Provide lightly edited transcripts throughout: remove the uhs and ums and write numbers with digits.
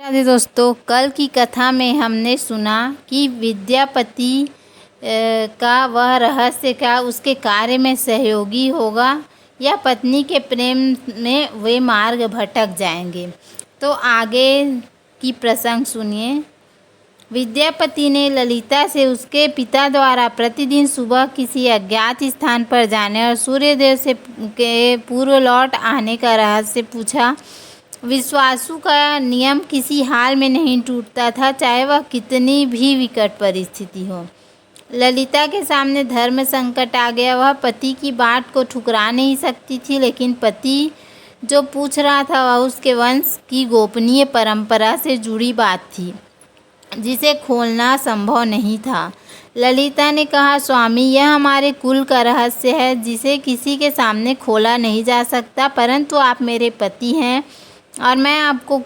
राधे दोस्तों, कल की कथा में हमने सुना कि विद्यापति का वह रहस्य क्या उसके कार्य में सहयोगी होगा या पत्नी के प्रेम में वे मार्ग भटक जाएंगे। तो आगे की प्रसंग सुनिए। विद्यापति ने ललिता से उसके पिता द्वारा प्रतिदिन सुबह किसी अज्ञात स्थान पर जाने और सूर्योदय से के पूर्व लौट आने का रहस्य पूछा। विश्वासु का नियम किसी हाल में नहीं टूटता था, चाहे वह कितनी भी विकट परिस्थिति हो। ललिता के सामने धर्म संकट आ गया। वह पति की बात को ठुकरा नहीं सकती थी, लेकिन पति जो पूछ रहा था वह उसके वंश की गोपनीय परंपरा से जुड़ी बात थी, जिसे खोलना संभव नहीं था। ललिता ने कहा, स्वामी, यह हमारे कुल का रहस्य है जिसे किसी के सामने खोला नहीं जा सकता, परंतु आप मेरे पति हैं और मैं आपको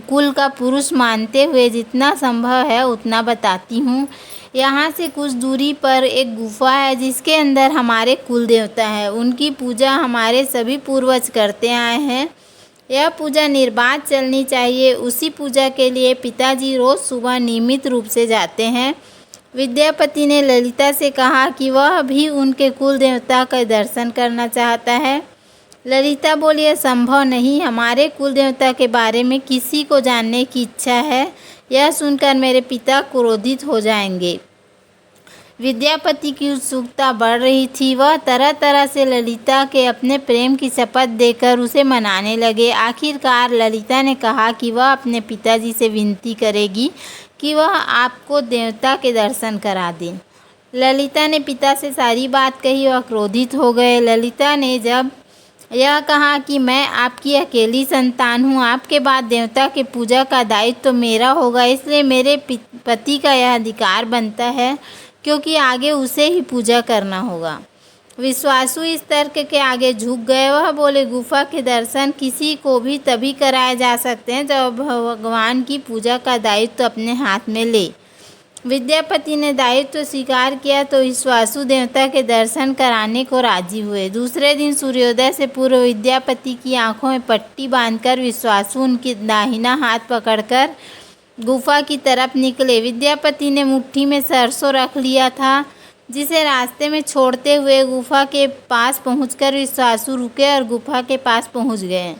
कुल का पुरुष मानते हुए जितना संभव है उतना बताती हूँ। यहाँ से कुछ दूरी पर एक गुफा है जिसके अंदर हमारे कुल देवता है। उनकी पूजा हमारे सभी पूर्वज करते आए हैं। यह पूजा निर्बाध चलनी चाहिए। उसी पूजा के लिए पिताजी रोज़ सुबह नियमित रूप से जाते हैं। विद्यापति ने ललिता से कहा कि वह भी उनके कुल देवता का दर्शन करना चाहता है। ललिता बोली, यह संभव नहीं, हमारे कुल देवता के बारे में किसी को जानने की इच्छा है। यह सुनकर मेरे पिता क्रोधित हो जाएंगे। विद्यापति की उत्सुकता बढ़ रही थी। वह तरह तरह से ललिता के अपने प्रेम की शपथ देकर उसे मनाने लगे। आखिरकार ललिता ने कहा कि वह अपने पिताजी से विनती करेगी कि वह आपको देवता के दर्शन करा दें। ललिता ने पिता से सारी बात कही। वह क्रोधित हो गए। ललिता ने जब यह कहा कि मैं आपकी अकेली संतान हूँ, आपके बाद देवता के पूजा का दायित्व तो मेरा होगा, इसलिए मेरे पति का यह अधिकार बनता है, क्योंकि आगे उसे ही पूजा करना होगा। विश्वासु इस तर्क के आगे झुक गए। वह बोले, गुफा के दर्शन किसी को भी तभी कराए जा सकते हैं जब भगवान की पूजा का दायित्व अपने हाथ में ले। विद्यापति ने दायित्व स्वीकार किया तो विश्वासु देवता के दर्शन कराने को राजी हुए। दूसरे दिन सूर्योदय से पूर्व विद्यापति की आंखों में पट्टी बांधकर विश्वासु उनकी दाहिना हाथ पकड़कर गुफा की तरफ निकले। विद्यापति ने मुट्ठी में सरसों रख लिया था, जिसे रास्ते में छोड़ते हुए गुफा के पास पहुंचकर विश्वासु रुके और गुफा के पास पहुंच गए।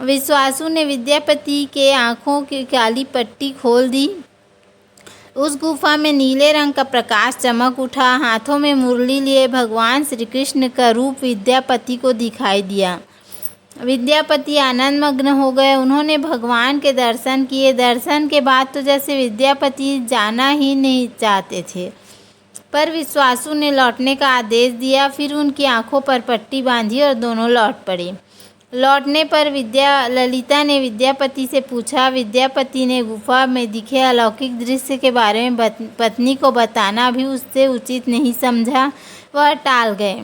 विश्वासु ने विद्यापति के आंखों की काली पट्टी खोल दी। उस गुफा में नीले रंग का प्रकाश चमक उठा। हाथों में मुरली लिए भगवान श्री कृष्ण का रूप विद्यापति को दिखाई दिया। विद्यापति आनंद मग्न हो गए। उन्होंने भगवान के दर्शन किए। दर्शन के बाद तो जैसे विद्यापति जाना ही नहीं चाहते थे, पर विश्वासु ने लौटने का आदेश दिया। फिर उनकी आंखों पर पट्टी बांधी और दोनों लौट पड़े। लौटने पर ललिता ने विद्यापति से पूछा। विद्यापति ने गुफा में दिखे अलौकिक दृश्य के बारे में पत्नी को बताना भी उससे उचित नहीं समझा। वह टाल गए।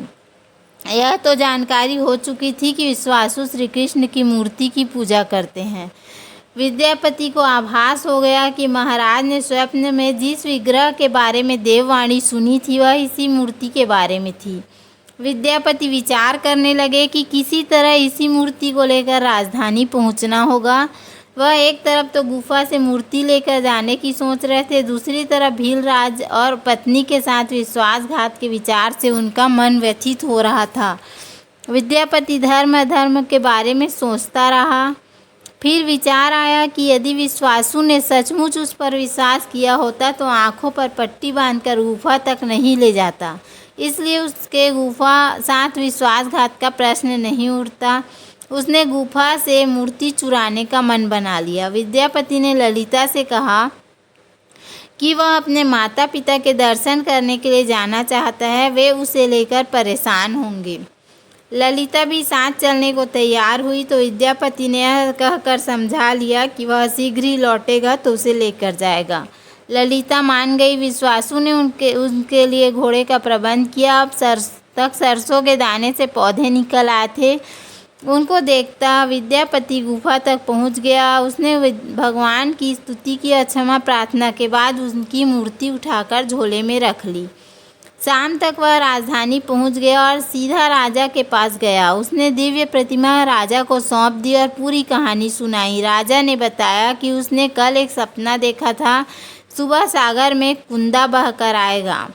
यह तो जानकारी हो चुकी थी कि विश्वासु श्री कृष्ण की मूर्ति की पूजा करते हैं। विद्यापति को आभास हो गया कि महाराज ने स्वप्न में जिस विग्रह के बारे में देववाणी सुनी थी वह इसी मूर्ति के बारे में थी। विद्यापति विचार करने लगे कि किसी तरह इसी मूर्ति को लेकर राजधानी पहुंचना होगा। वह एक तरफ तो गुफा से मूर्ति लेकर जाने की सोच रहे थे, दूसरी तरफ भीलराज और पत्नी के साथ विश्वासघात के विचार से उनका मन व्यथित हो रहा था। विद्यापति धर्म अधर्म के बारे में सोचता रहा। फिर विचार आया कि यदि विश्वासु ने सचमुच उस पर विश्वास किया होता तो आंखों पर पट्टी बांधकर गुफा तक नहीं ले जाता, इसलिए उसके गुफा साथ विश्वासघात का प्रश्न नहीं उठता। उसने गुफा से मूर्ति चुराने का मन बना लिया। विद्यापति ने ललिता से कहा कि वह अपने माता पिता के दर्शन करने के लिए जाना चाहता है, वे उसे लेकर परेशान होंगे। ललिता भी साथ चलने को तैयार हुई तो विद्यापति ने यह कहकर समझा लिया कि वह शीघ्र ही लौटेगा तो उसे लेकर जाएगा। ललिता मान गई। विश्वासु ने उनके लिए घोड़े का प्रबंध किया। अब सरसों के दाने से पौधे निकल आए थे। उनको देखता विद्यापति गुफा तक पहुंच गया। उसने भगवान की स्तुति की और क्षमा प्रार्थना के बाद उनकी मूर्ति उठाकर झोले में रख ली। शाम तक वह राजधानी पहुंच गया और सीधा राजा के पास गया। उसने दिव्य प्रतिमा राजा को सौंप दी और पूरी कहानी सुनाई। राजा ने बताया कि उसने कल एक सपना देखा था। सुबह सागर में कुंदा बहकर आएगा।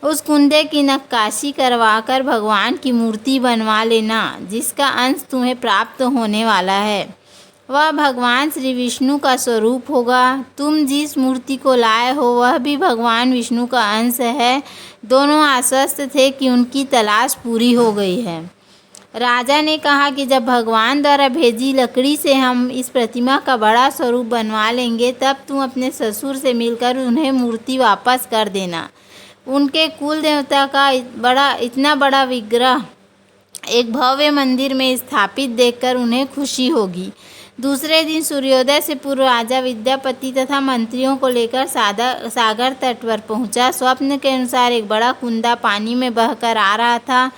उस कुंदे की नक्काशी करवाकर भगवान की मूर्ति बनवा लेना, जिसका अंश तुम्हें प्राप्त होने वाला है। वह भगवान श्री विष्णु का स्वरूप होगा। तुम जिस मूर्ति को लाए हो वह भी भगवान विष्णु का अंश है। दोनों आश्वस्त थे कि उनकी तलाश पूरी हो गई है। राजा ने कहा कि जब भगवान द्वारा भेजी लकड़ी से हम इस प्रतिमा का बड़ा स्वरूप बनवा लेंगे, तब तुम अपने ससुर से मिलकर उन्हें मूर्ति वापस कर देना। उनके कुल देवता का इतना बड़ा विग्रह एक भव्य मंदिर में स्थापित देखकर उन्हें खुशी होगी। दूसरे दिन सूर्योदय से पूर्व राजा विद्यापति तथा मंत्रियों को लेकर सागर तट पर पहुंचा। स्वप्न के अनुसार एक बड़ा कुंदा पानी में बहकर आ रहा था।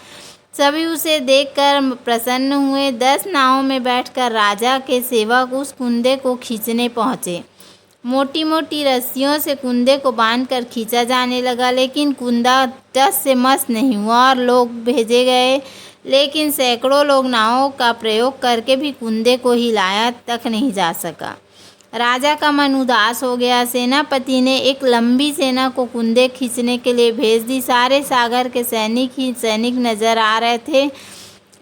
सभी उसे देखकर प्रसन्न हुए। 10 नावों में बैठकर राजा के सेवक उस कुंदे को खींचने पहुँचे। मोटी मोटी रस्सियों से कुंदे को बांधकर खींचा जाने लगा, लेकिन कुंदा टस से मस नहीं हुआ और लोग भेजे गए, लेकिन सैकड़ों लोग नावों का प्रयोग करके भी कुंदे को हिलाया तक नहीं जा सका। राजा का मन उदास हो गया। सेनापति ने एक लंबी सेना को कुंदे खींचने के लिए भेज दी। सारे सागर के सैनिक नजर आ रहे थे,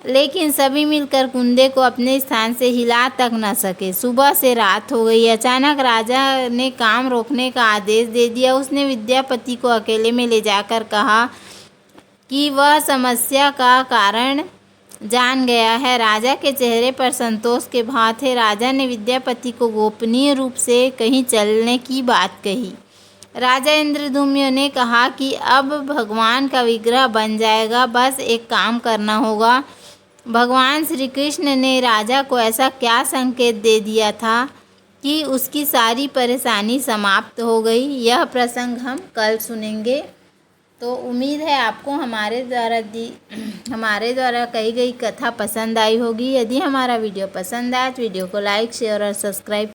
लेकिन सभी मिलकर कुंदे को अपने स्थान से हिला तक न सके। सुबह से रात हो गई। अचानक राजा ने काम रोकने का आदेश दे दिया। उसने विद्यापति को अकेले में ले जाकर कहा कि वह समस्या का कारण जान गया है। राजा के चेहरे पर संतोष के भाव थे। राजा ने विद्यापति को गोपनीय रूप से कहीं चलने की बात कही। राजा इंद्रद्युम्न ने कहा कि अब भगवान का विग्रह बन जाएगा, बस एक काम करना होगा। भगवान श्री कृष्ण ने राजा को ऐसा क्या संकेत दे दिया था कि उसकी सारी परेशानी समाप्त हो गई। यह प्रसंग हम कल सुनेंगे। तो उम्मीद है आपको हमारे द्वारा कही गई कथा पसंद आई होगी। यदि हमारा वीडियो पसंद आए तो वीडियो को लाइक, शेयर और सब्सक्राइब